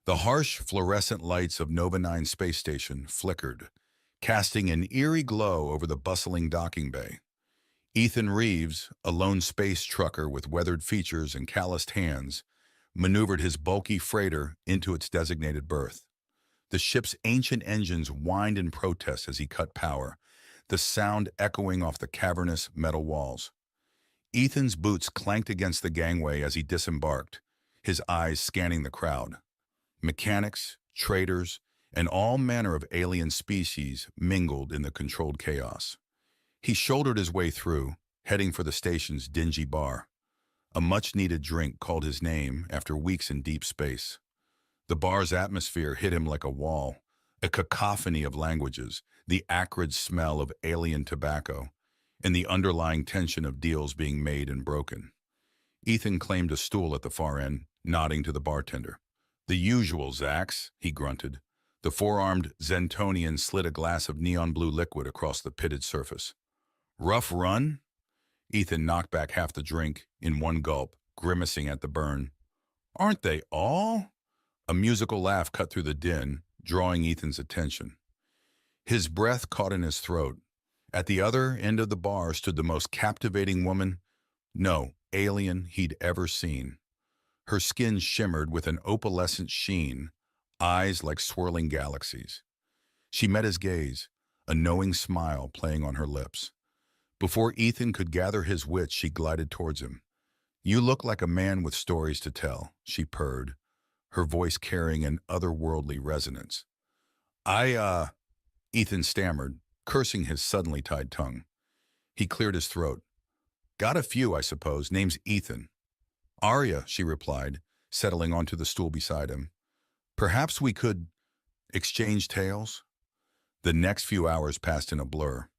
The harsh fluorescent lights of Nova 9 space station flickered, casting an eerie glow over the bustling docking bay. Ethan Reeves, a lone space trucker with weathered features and calloused hands, maneuvered his bulky freighter into its designated berth. The ship's ancient engines whined in protest as he cut power, the sound echoing off the cavernous metal walls. Ethan's boots clanked against the gangway as he disembarked, his eyes scanning the crowd. Mechanics, traders, and all manner of alien species mingled in the controlled chaos. He shouldered his way through, heading for the station's dingy bar. A much-needed drink called his name after weeks in deep space. The bar's atmosphere hit him like a wall, a cacophony of languages, the acrid smell of alien tobacco, and the underlying tension of deals being made and broken. Ethan claimed a stool at the far end, nodding to the bartender. "The usual, Zax," he grunted. The four-armed Zentonian slid a glass of neon blue liquid across the pitted surface. "Rough run?" Ethan knocked back half the drink in one gulp, grimacing at the burn. "Aren't they all?" A musical laugh cut through the din, drawing Ethan's attention. His breath caught in his throat. At the other end of the bar stood the most captivating woman, no, alien he'd ever seen. Her skin shimmered with an opalescent sheen, eyes like swirling galaxies. She met his gaze, a knowing smile playing on her lips. Before Ethan could gather his wits, she glided towards him. "You look like a man with stories to tell," she purred, her voice carrying an otherworldly resonance. Ethan stammered, cursing his suddenly tied tongue. He cleared his throat. "Got a few, I suppose. Name's Ethan." "Arya," she replied, settling onto the stool beside him. "Perhaps we could exchange tales?" The next few hours passed in a blur.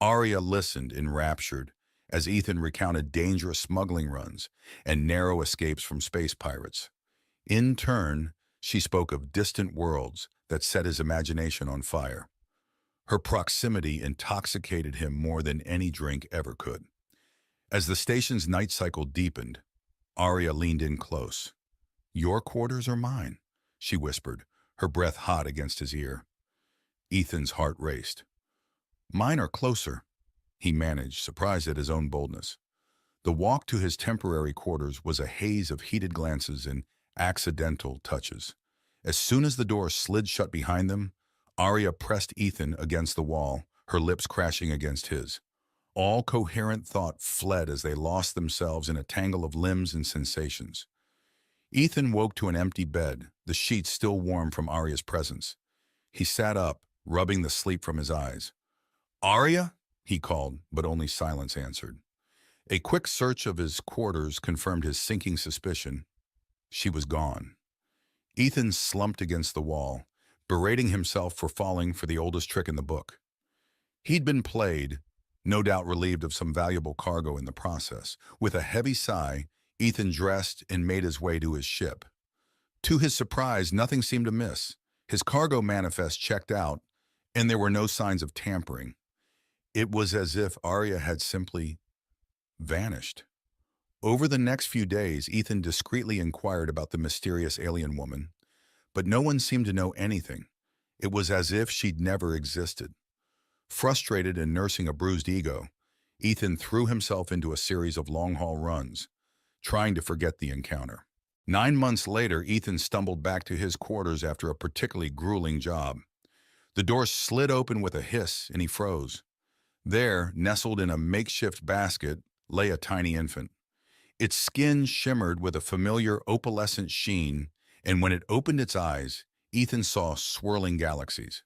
Arya listened, enraptured, as Ethan recounted dangerous smuggling runs and narrow escapes from space pirates. In turn, she spoke of distant worlds that set his imagination on fire. Her proximity intoxicated him more than any drink ever could. As the station's night cycle deepened, Arya leaned in close. "Your quarters or mine?" she whispered, her breath hot against his ear. Ethan's heart raced. "Mine are closer," he managed, surprised at his own boldness. The walk to his temporary quarters was a haze of heated glances and accidental touches. As soon as the door slid shut behind them, Arya pressed Ethan against the wall, her lips crashing against his. All coherent thought fled as they lost themselves in a tangle of limbs and sensations. Ethan woke to an empty bed, the sheets still warm from Arya's presence. He sat up, rubbing the sleep from his eyes. "Arya?" he called, but only silence answered. A quick search of his quarters confirmed his sinking suspicion. She was gone. Ethan slumped against the wall, berating himself for falling for the oldest trick in the book. He'd been played, no doubt relieved of some valuable cargo in the process. With a heavy sigh, Ethan dressed and made his way to his ship. To his surprise, nothing seemed amiss. His cargo manifest checked out, and there were no signs of tampering. It was as if Arya had simply vanished. Over the next few days, Ethan discreetly inquired about the mysterious alien woman, but no one seemed to know anything. It was as if she'd never existed. Frustrated and nursing a bruised ego, Ethan threw himself into a series of long-haul runs, trying to forget the encounter. 9 months later, Ethan stumbled back to his quarters after a particularly grueling job. The door slid open with a hiss, and he froze. There, nestled in a makeshift basket, lay a tiny infant. Its skin shimmered with a familiar opalescent sheen, and when it opened its eyes, Ethan saw swirling galaxies.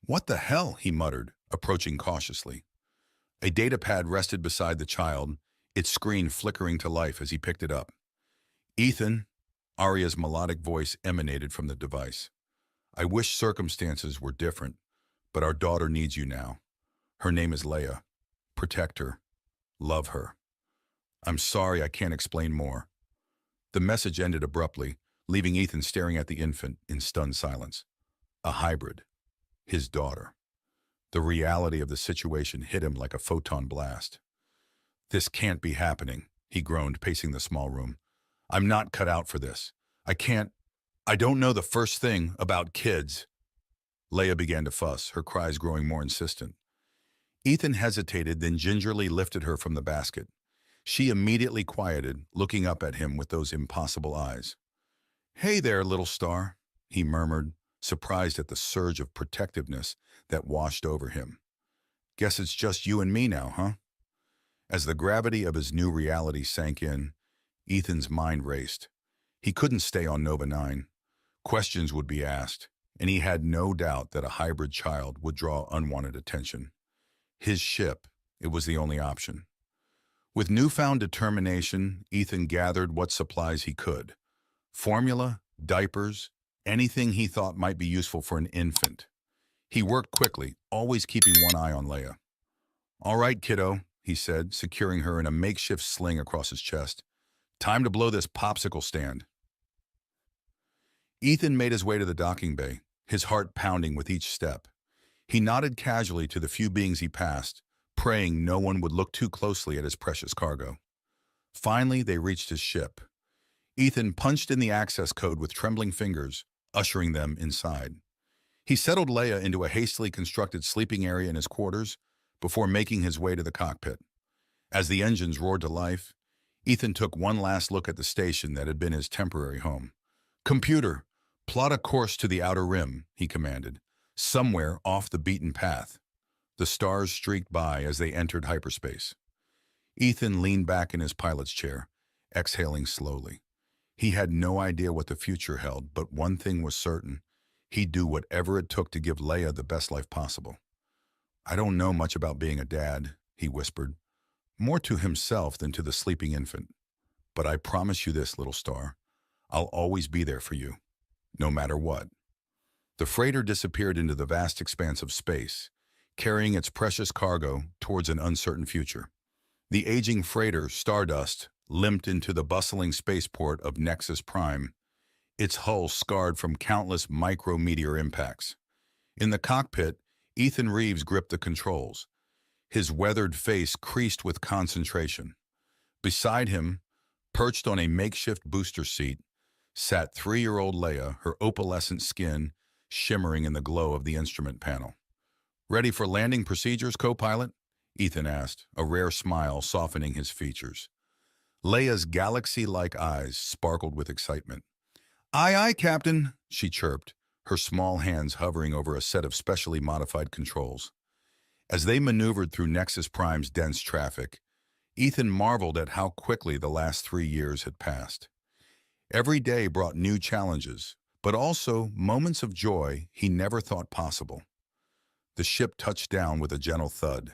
"What the hell?" he muttered, approaching cautiously. A datapad rested beside the child, its screen flickering to life as he picked it up. "Ethan," Arya's melodic voice emanated from the device. "I wish circumstances were different, but our daughter needs you now. Her name is Leia. Protect her. Love her. I'm sorry I can't explain more." The message ended abruptly, leaving Ethan staring at the infant in stunned silence. A hybrid. His daughter. The reality of the situation hit him like a photon blast. "This can't be happening," he groaned, pacing the small room. "I'm not cut out for this. I can't." I don't know the first thing about kids. Leia began to fuss, her cries growing more insistent. Ethan hesitated, then gingerly lifted her from the basket. She immediately quieted, looking up at him with those impossible eyes. Hey there, little star, he murmured, surprised at the surge of protectiveness that washed over him. Guess it's just you and me now, huh? As the gravity of his new reality sank in, Ethan's mind raced. He couldn't stay on Nova 9. Questions would be asked, and he had no doubt that a hybrid child would draw unwanted attention. His ship, it was the only option. With newfound determination, Ethan gathered what supplies he could. Formula, diapers, anything he thought might be useful for an infant. He worked quickly, always keeping one eye on Leia. All right, kiddo, he said, securing her in a makeshift sling across his chest. Time to blow this popsicle stand. Ethan made his way to the docking bay, his heart pounding with each step. He nodded casually to the few beings he passed, praying no one would look too closely at his precious cargo. Finally, they reached his ship. Ethan punched in the access code with trembling fingers, ushering them inside. He settled Leia into a hastily constructed sleeping area in his quarters before making his way to the cockpit. As the engines roared to life, Ethan took one last look at the station that had been his temporary home. Computer, plot a course to the outer rim, he commanded, somewhere off the beaten path. The stars streaked by as they entered hyperspace. Ethan leaned back in his pilot's chair, exhaling slowly. He had no idea what the future held, but one thing was certain. He'd do whatever it took to give Leia the best life possible. I don't know much about being a dad, he whispered, more to himself than to the sleeping infant. But I promise you this, little star, I'll always be there for you, no matter what. The freighter disappeared into the vast expanse of space, carrying its precious cargo towards an uncertain future. The aging freighter, Stardust, limped into the bustling spaceport of Nexus Prime, its hull scarred from countless micrometeor impacts. In the cockpit, Ethan Reeves gripped the controls, his weathered face creased with concentration. Beside him, perched on a makeshift booster seat, sat 3-year-old Leia, her opalescent skin shimmering in the glow of the instrument panel. Ready for landing procedures, co-pilot? Ethan asked, a rare smile softening his features. Leia's galaxy-like eyes sparkled with excitement. Aye, aye, Captain, she chirped, her small hands hovering over a set of specially modified controls. As they maneuvered through Nexus Prime's dense traffic, Ethan marveled at how quickly the last 3 years had passed. Every day brought new challenges, but also moments of joy he never thought possible. The ship touched down with a gentle thud.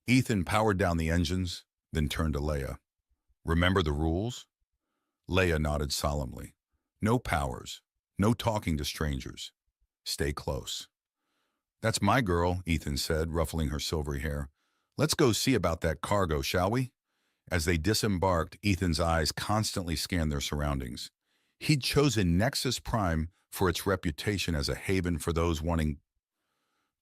Ethan powered down the engines, then turned to Leia. Remember the rules? Leia nodded solemnly. No powers, no talking to strangers. Stay close. That's my girl, Ethan said, ruffling her silvery hair. Let's go see about that cargo, shall we? As they disembarked, Ethan's eyes constantly scanned their surroundings. He'd chosen Nexus Prime for its reputation as a haven for those wanting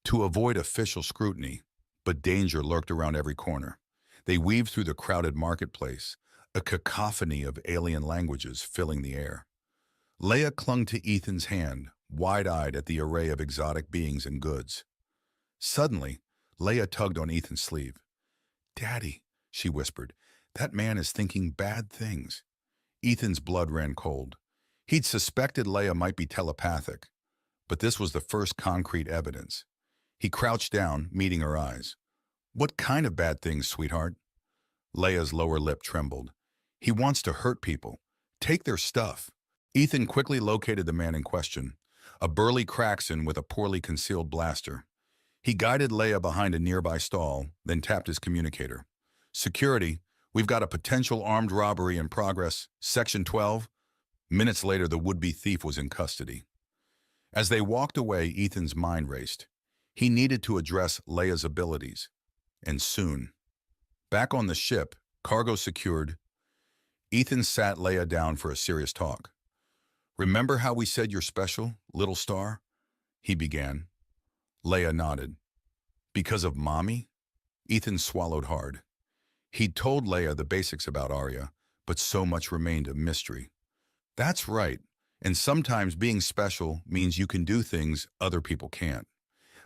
to avoid official scrutiny, but danger lurked around every corner. They weaved through the crowded marketplace, a cacophony of alien languages filling the air. Leia clung to Ethan's hand, wide-eyed at the array of exotic beings and goods. Suddenly, Leia tugged on Ethan's sleeve. Daddy, she whispered, that man is thinking bad things. Ethan's blood ran cold. He'd suspected Leia might be telepathic, but this was the first concrete evidence. He crouched down, meeting her eyes. What kind of bad things, sweetheart? Leia's lower lip trembled. He wants to hurt people. Take their stuff. Ethan quickly located the man in question, a burly Craxon with a poorly concealed blaster. He guided Leia behind a nearby stall, then tapped his communicator. Security, we've got a potential armed robbery in progress, Section 12. Minutes later, the would-be thief was in custody. As they walked away, Ethan's mind raced. He needed to address Leia's abilities, and soon. Back on the ship, cargo secured, Ethan sat Leia down for a serious talk. Remember how we said you're special, little star? He began. Leia nodded. Because of Mommy? Ethan swallowed hard. He'd told Leia the basics about Arya, but so much remained a mystery. That's right. And sometimes being special means you can do things other people can't.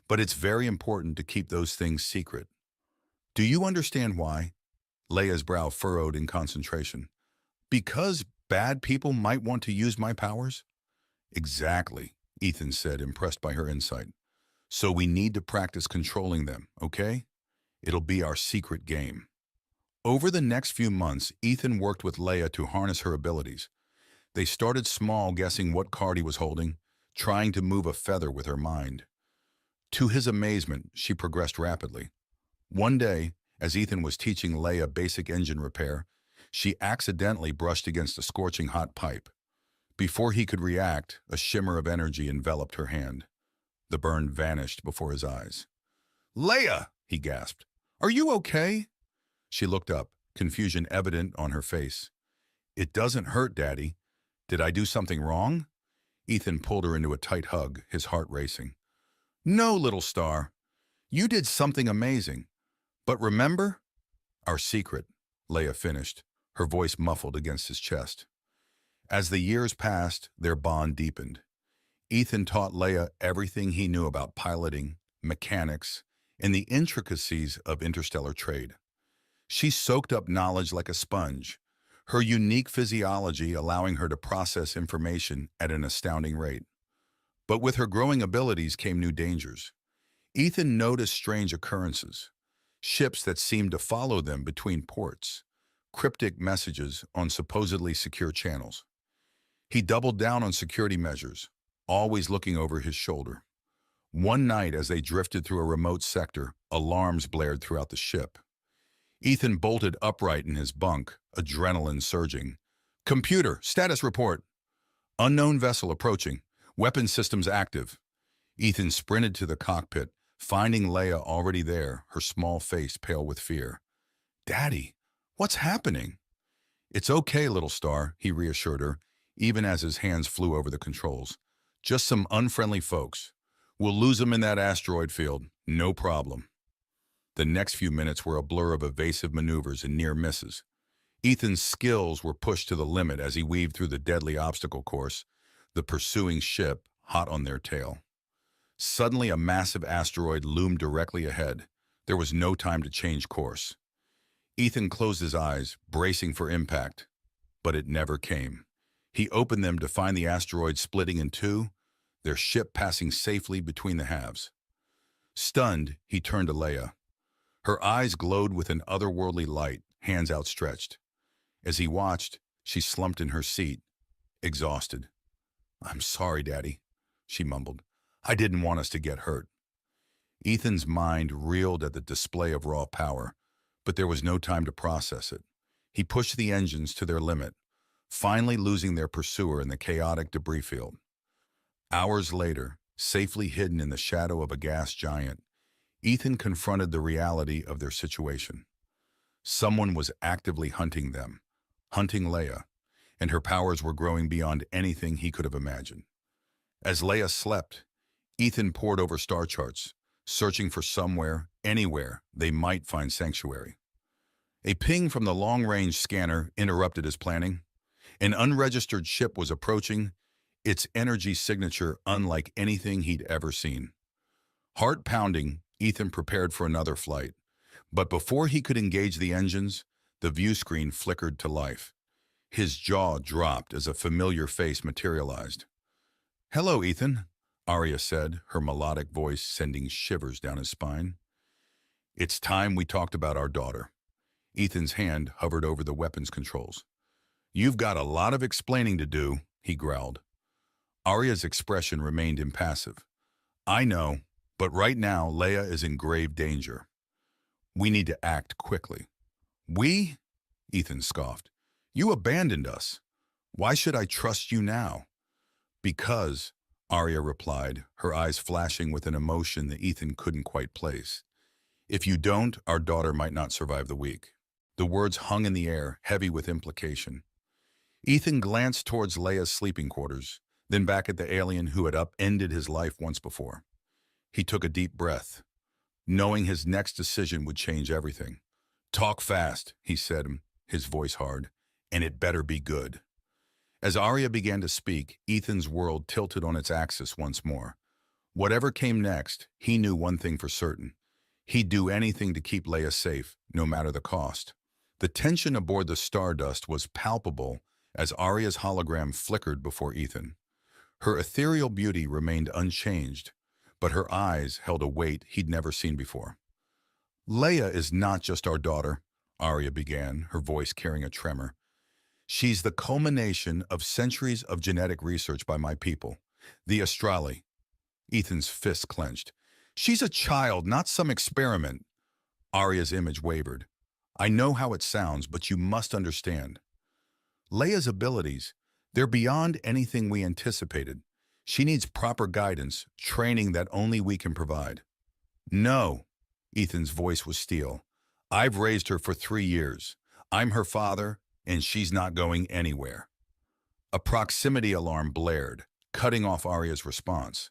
But it's very important to keep those things secret. Do you understand why? Leia's brow furrowed in concentration. Because bad people might want to use my powers? Exactly, Ethan said, impressed by her insight. So we need to practice controlling them, okay? It'll be our secret game. Over the next few months, Ethan worked with Leia to harness her abilities. They started small, guessing what card he was holding, trying to move a feather with her mind. To his amazement, she progressed rapidly. One day, as Ethan was teaching Leia basic engine repair, she accidentally brushed against a scorching hot pipe. Before he could react, a shimmer of energy enveloped her hand. The burn vanished before his eyes. "Leia!" he gasped. "Are you okay?" She looked up, confusion evident on her face. "It doesn't hurt, Daddy. Did I do something wrong?" Ethan pulled her into a tight hug, his heart racing. "No, little star. You did something amazing. But remember? Our secret," Leia finished, her voice muffled against his chest. As the years passed, their bond deepened. Ethan taught Leia everything he knew about piloting, mechanics, and the intricacies of interstellar trade. She soaked up knowledge like a sponge, her unique physiology allowing her to process information at an astounding rate. But with her growing abilities came new dangers. Ethan noticed strange occurrences, ships that seemed to follow them between ports, cryptic messages on supposedly secure channels. He doubled down on security measures, always looking over his shoulder. One night, as they drifted through a remote sector, alarms blared throughout the ship. Ethan bolted upright in his bunk, adrenaline surging. "Computer, status report. Unknown vessel approaching. Weapon systems active." Ethan sprinted to the cockpit, finding Leia already there, her small face pale with fear. "Daddy, what's happening?" "It's okay, little star," he reassured her, even as his hands flew over the controls. "Just some unfriendly folks. We'll lose them in that asteroid field. No problem." The next few minutes were a blur of evasive maneuvers and near misses. Ethan's skills were pushed to the limit as he weaved through the deadly obstacle course, the pursuing ship hot on their tail. Suddenly, a massive asteroid loomed directly ahead. There was no time to change course. Ethan closed his eyes, bracing for impact, but it never came. He opened them to find the asteroid splitting in two, their ship passing safely between the halves. Stunned, he turned to Leia. Her eyes glowed with an otherworldly light, hands outstretched. As he watched, she slumped in her seat, exhausted. "I'm sorry, Daddy," she mumbled. "I didn't want us to get hurt." Ethan's mind reeled at the display of raw power, but there was no time to process it. He pushed the engines to their limit, finally losing their pursuer in the chaotic debris field. Hours later, safely hidden in the shadow of a gas giant, Ethan confronted the reality of their situation. Someone was actively hunting them, hunting Leia, and her powers were growing beyond anything he could have imagined. As Leia slept, Ethan pored over star charts, searching for somewhere, anywhere, they might find sanctuary. A ping from the long-range scanner interrupted his planning. An unregistered ship was approaching, its energy signature unlike anything he'd ever seen. Heart pounding, Ethan prepared for another flight. But before he could engage the engines, the view screen flickered to life. His jaw dropped as a familiar face materialized. "Hello, Ethan," Arya said, her melodic voice sending shivers down his spine. "It's time we talked about our daughter." Ethan's hand hovered over the weapons controls. "You've got a lot of explaining to do," he growled. Arya's expression remained impassive. "I know, but right now Leia is in grave danger. We need to act quickly." "We?" Ethan scoffed. "You abandoned us. Why should I trust you now?" "Because," Arya replied, her eyes flashing with an emotion that Ethan couldn't quite place. "If you don't, our daughter might not survive the week." The words hung in the air, heavy with implication. Ethan glanced towards Leia's sleeping quarters, then back at the alien who had upended his life once before. He took a deep breath, knowing his next decision would change everything. "Talk fast," he said, his voice hard, "and it better be good." As Arya began to speak, Ethan's world tilted on its axis once more. Whatever came next, he knew one thing for certain. He'd do anything to keep Leia safe, no matter the cost. The tension aboard the Stardust was palpable as Arya's hologram flickered before Ethan. Her ethereal beauty remained unchanged, but her eyes held a weight he'd never seen before. Leia is not just our daughter, Arya began, her voice carrying a tremor. She's the culmination of centuries of genetic research by my people, the Astrali. Ethan's fists clenched. She's a child, not some experiment. Arya's image wavered. I know how it sounds, but you must understand. Leia's abilities, they're beyond anything we anticipated. She needs proper guidance, training that only we can provide. No, Ethan's voice was steel. I've raised her for 3 years. I'm her father, and she's not going anywhere. A proximity alarm blared, cutting off Arya's response.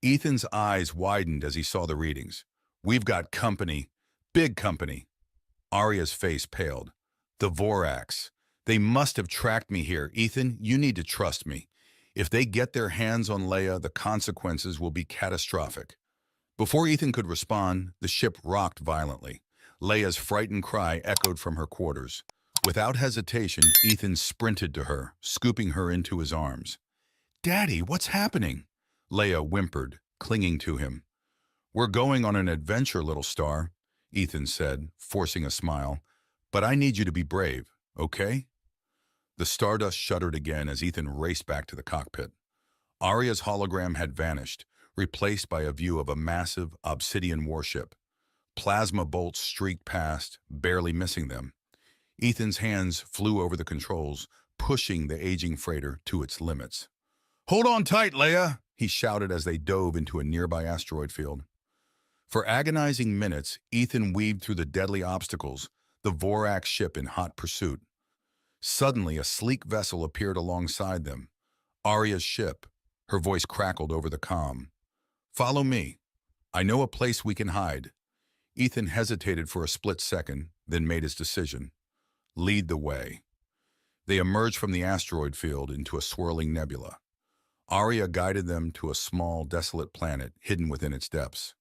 Ethan's eyes widened as he saw the readings. We've got company, big company. Arya's face paled. The Vorax. They must have tracked me here. Ethan, you need to trust me. If they get their hands on Leia, the consequences will be catastrophic. Before Ethan could respond, the ship rocked violently. Leia's frightened cry echoed from her quarters. Without hesitation, Ethan sprinted to her, scooping her into his arms. Daddy, what's happening? Leia whimpered, clinging to him. We're going on an adventure, little star, Ethan said, forcing a smile. But I need you to be brave, okay? The Stardust shuddered again as Ethan raced back to the cockpit. Arya's hologram had vanished, replaced by a view of a massive obsidian warship. Plasma bolts streaked past, barely missing them. Ethan's hands flew over the controls, pushing the aging freighter to its limits. Hold on tight, Leia, he shouted as they dove into a nearby asteroid field. For agonizing minutes, Ethan weaved through the deadly obstacles, the Vorax ship in hot pursuit. Suddenly, a sleek vessel appeared alongside them. Arya's ship. Her voice crackled over the comm. Follow me. I know a place we can hide. Ethan hesitated for a split second, then made his decision. Lead the way. They emerged from the asteroid field into a swirling nebula. Arya guided them to a small, desolate planet hidden within its depths.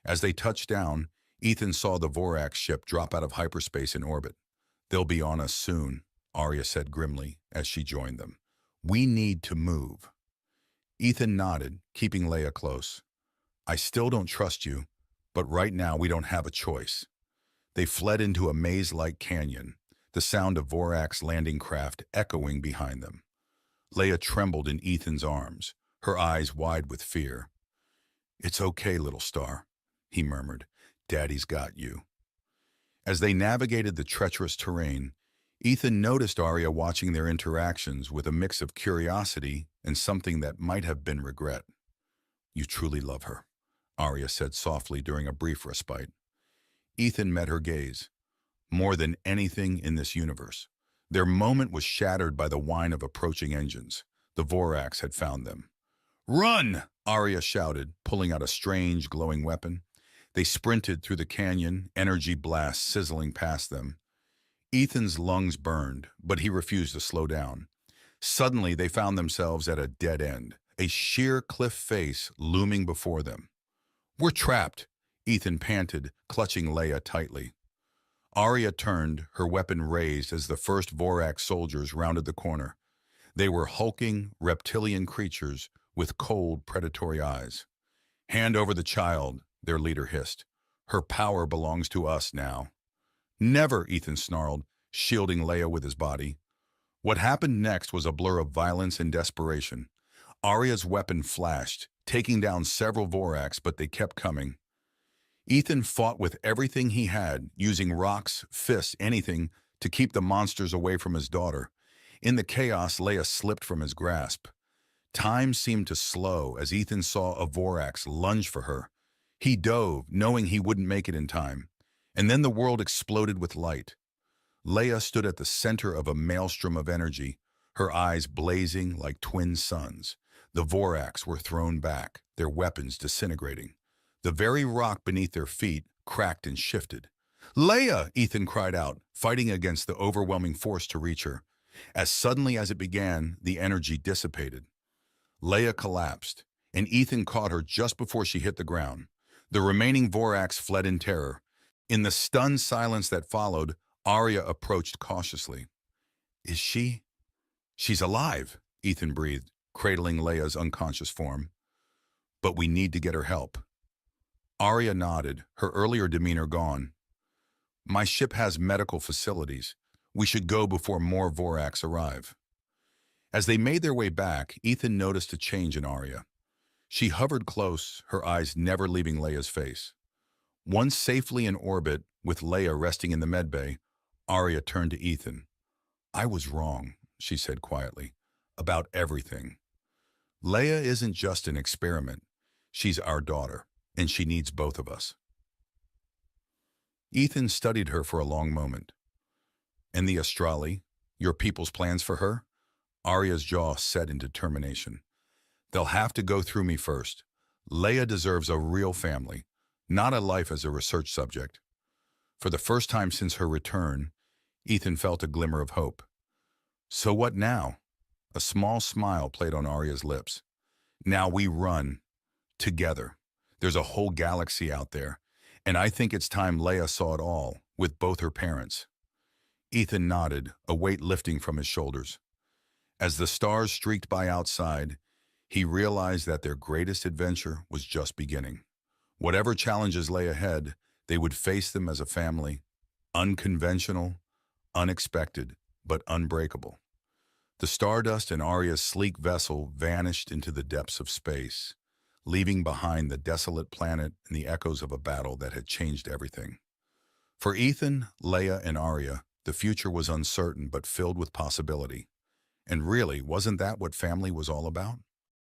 As they touched down, Ethan saw the Vorax ship drop out of hyperspace in orbit. They'll be on us soon, Arya said grimly as she joined them. We need to move. Ethan nodded, keeping Leia close. I still don't trust you, but right now we don't have a choice. They fled into a maze-like canyon, the sound of Vorax landing craft echoing behind them. Leia trembled in Ethan's arms, her eyes wide with fear. It's okay, little star, he murmured. Daddy's got you. As they navigated the treacherous terrain, Ethan noticed Arya watching their interactions with a mix of curiosity and something that might have been regret. You truly love her, Arya said softly during a brief respite. Ethan met her gaze. More than anything in this universe. Their moment was shattered by the whine of approaching engines. The Vorax had found them. Run! Arya shouted, pulling out a strange, glowing weapon. They sprinted through the canyon, energy blasts sizzling past them. Ethan's lungs burned, but he refused to slow down. Suddenly, they found themselves at a dead end, a sheer cliff face looming before them. We're trapped, Ethan panted, clutching Leia tightly. Arya turned, her weapon raised as the first Vorax soldiers rounded the corner. They were hulking, reptilian creatures with cold, predatory eyes. Hand over the child, their leader hissed. Her power belongs to us now. Never, Ethan snarled, shielding Leia with his body. What happened next was a blur of violence and desperation. Arya's weapon flashed, taking down several Vorax, but they kept coming. Ethan fought with everything he had, using rocks, fists, anything to keep the monsters away from his daughter. In the chaos, Leia slipped from his grasp. Time seemed to slow as Ethan saw a Vorax lunge for her. He dove, knowing he wouldn't make it in time. And then the world exploded with light. Leia stood at the center of a maelstrom of energy, her eyes blazing like twin suns. The Vorax were thrown back, their weapons disintegrating. The very rock beneath their feet cracked and shifted. Leia! Ethan cried out, fighting against the overwhelming force to reach her. As suddenly as it began, the energy dissipated. Leia collapsed, and Ethan caught her just before she hit the ground. The remaining Vorax fled in terror. In the stunned silence that followed, Arya approached cautiously. Is she? She's alive, Ethan breathed, cradling Leia's unconscious form. But we need to get her help. Arya nodded, her earlier demeanor gone. My ship has medical facilities. We should go before more Vorax arrive. As they made their way back, Ethan noticed a change in Arya. She hovered close, her eyes never leaving Leia's face. Once safely in orbit, with Leia resting in the medbay, Arya turned to Ethan. I was wrong, she said quietly, about everything. Leia isn't just an experiment. She's our daughter, and she needs both of us. Ethan studied her for a long moment. And the Astrali, your people's plans for her? Arya's jaw set in determination. They'll have to go through me first. Leia deserves a real family, not a life as a research subject. For the first time since her return, Ethan felt a glimmer of hope. So what now? A small smile played on Arya's lips. Now we run. Together. There's a whole galaxy out there, and I think it's time Leia saw it all, with both her parents. Ethan nodded, a weight lifting from his shoulders. As the stars streaked by outside, he realized that their greatest adventure was just beginning. Whatever challenges lay ahead, they would face them as a family, unconventional, unexpected, but unbreakable. The Stardust and Arya's sleek vessel vanished into the depths of space, leaving behind the desolate planet and the echoes of a battle that had changed everything. For Ethan, Leia, and Arya, the future was uncertain but filled with possibility. And really, wasn't that what family was all about?